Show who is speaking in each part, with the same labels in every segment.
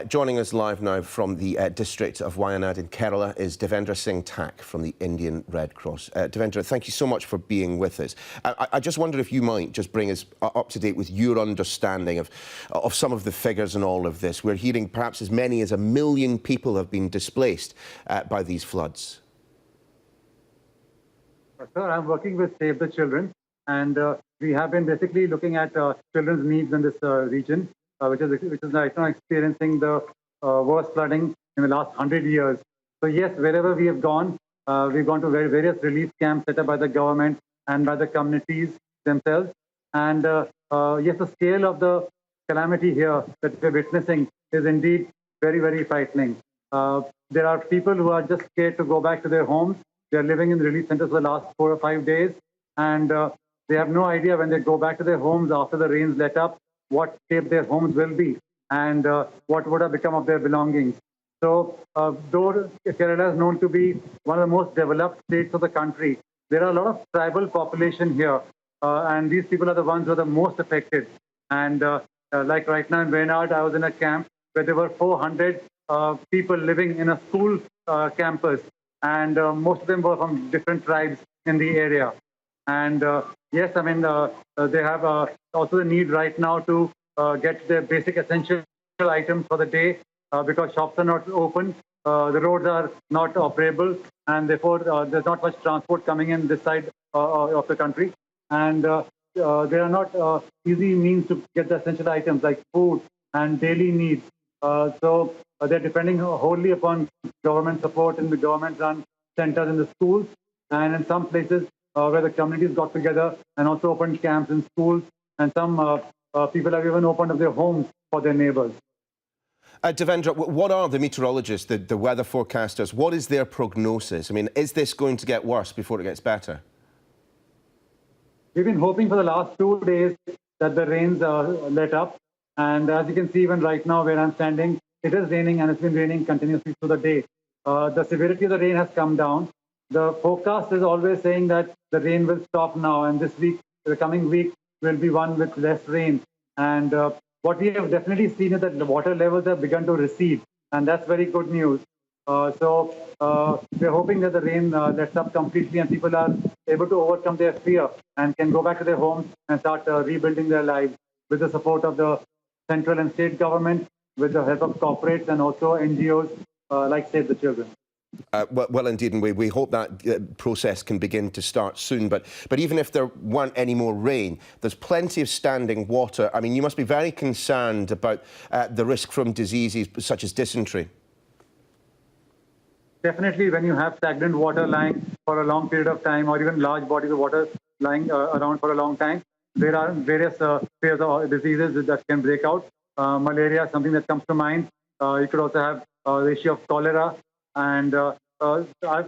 Speaker 1: Joining us live now from the district of Wayanad in Kerala is Devendra Singh Tak from the Indian Red Cross. Devendra, thank you so much for being with us. I just wonder if you might just bring us up to date with your understanding of some of the figures and all of this. We're hearing perhaps as many as 1 million people have been displaced by these floods.
Speaker 2: Sir, I'm working with Save the Children, and we have been basically looking at children's needs in this region, which is right now experiencing the worst flooding in the last 100 years. So yes, wherever we have gone, we've gone to various relief camps set up by the government and by the communities themselves. And yes, the scale of the calamity here that we're witnessing is indeed very, very frightening. There are people who are just scared to go back to their homes. They're living in relief centers for the last 4 or 5 days, and they have no idea when they go back to their homes after the rains let up, what shape their homes will be, and what would have become of their belongings. So, though Kerala is known to be one of the most developed states of the country, there are a lot of tribal population here, and these people are the ones who are the most affected. And like right now in Wayanad, I was in a camp where there were 400 people living in a school campus, and most of them were from different tribes in the area. And yes, I mean, they have also the need right now to get their basic essential items for the day because shops are not open, the roads are not operable, and therefore there's not much transport coming in this side of the country. And there are not easy means to get the essential items like food and daily needs. So they're depending wholly upon government support in the government-run centers in the schools, and in some places where the communities got together and also opened camps in schools, and some people have even opened up their homes for their neighbors.
Speaker 1: Devendra, what are the meteorologists, the weather forecasters, what is their prognosis? I mean, is this going to get worse before it gets better?
Speaker 2: We've been hoping for the last 2 days that the rains let up, and as you can see even right now where I'm standing, it is raining, and it's been raining continuously through the day. The severity of the rain has come down. The forecast is always saying that the rain will stop now, and this week, the coming week, will be one with less rain. And what we have definitely seen is that the water levels have begun to recede, and that's very good news. So we're hoping that the rain lets up completely and people are able to overcome their fear and can go back to their homes and start rebuilding their lives with the support of the central and state government, with the help of corporates and also NGOs like Save the Children.
Speaker 1: Well, indeed, and we hope that process can begin to start soon. But even if there weren't any more rain, there's plenty of standing water. I mean, you must be very concerned about the risk from diseases such as dysentery. Definitely,
Speaker 2: when you have stagnant water lying for a long period of time, or even large bodies of water lying around for a long time, there are various fears of diseases that can break out. Malaria, something that comes to mind. You could also have the issue of cholera. And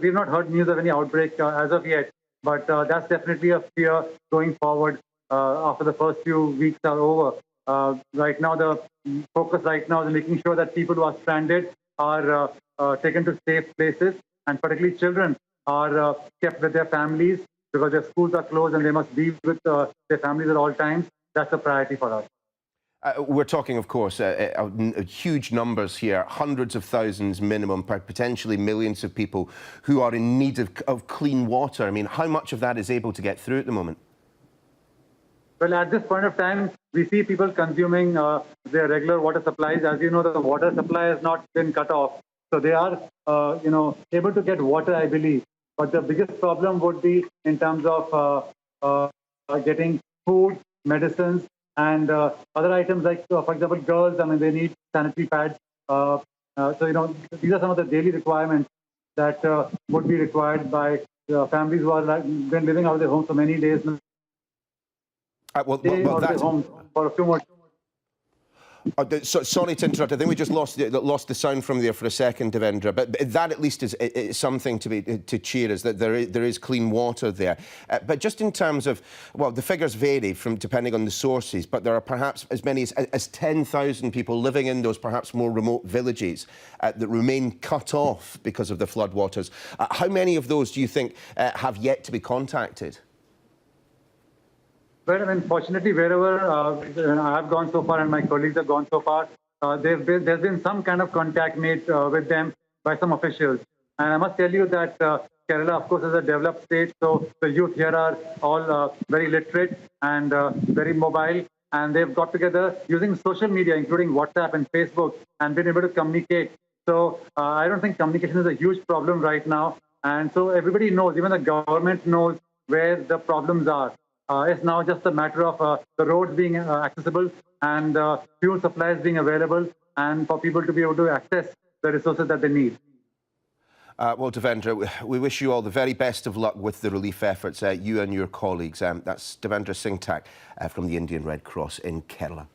Speaker 2: we've not heard news of any outbreak as of yet, but that's definitely a fear going forward after the first few weeks are over. Right now, the focus right now is making sure that people who are stranded are taken to safe places, and particularly children are kept with their families because their schools are closed and they must be with their families at all times. That's a priority for us. We're talking, of course, huge numbers here, hundreds of thousands minimum, potentially millions of people who are in need of clean water. I mean, how much of that is able to get through at the moment? Well, at this point of time, we see people consuming their regular water supplies. As you know, the water supply has not been cut off. So they are, able to get water, I believe. But the biggest problem would be in terms of getting food, medicines, and other items like, for example, girls, I mean, they need sanitary pads. So, these are some of the daily requirements that would be required by families who are been living out of their homes for many days now. That's home for a few more. Sorry to interrupt. I think we just lost the sound from there for a second, Devendra. But that at least is something to cheer us, that there is clean water there. But just in terms of, well, the figures vary from depending on the sources, but there are perhaps as many as 10,000 people living in those perhaps more remote villages that remain cut off because of the floodwaters. How many of those do you think have yet to be contacted? Well, I mean, fortunately, wherever I've gone so far and my colleagues have gone so far, there's been some kind of contact made with them by some officials. And I must tell you that Kerala, of course, is a developed state, so the youth here are all very literate and very mobile, and they've got together using social media, including WhatsApp and Facebook, and been able to communicate. So I don't think communication is a huge problem right now. And so everybody knows, even the government knows where the problems are. It's now just a matter of the roads being accessible and fuel supplies being available, and for people to be able to access the resources that they need.
Speaker 1: Well, Devendra, we wish you all the very best of luck with the relief efforts, you and your colleagues. That's Devendra Singh Tak from the Indian Red Cross in Kerala.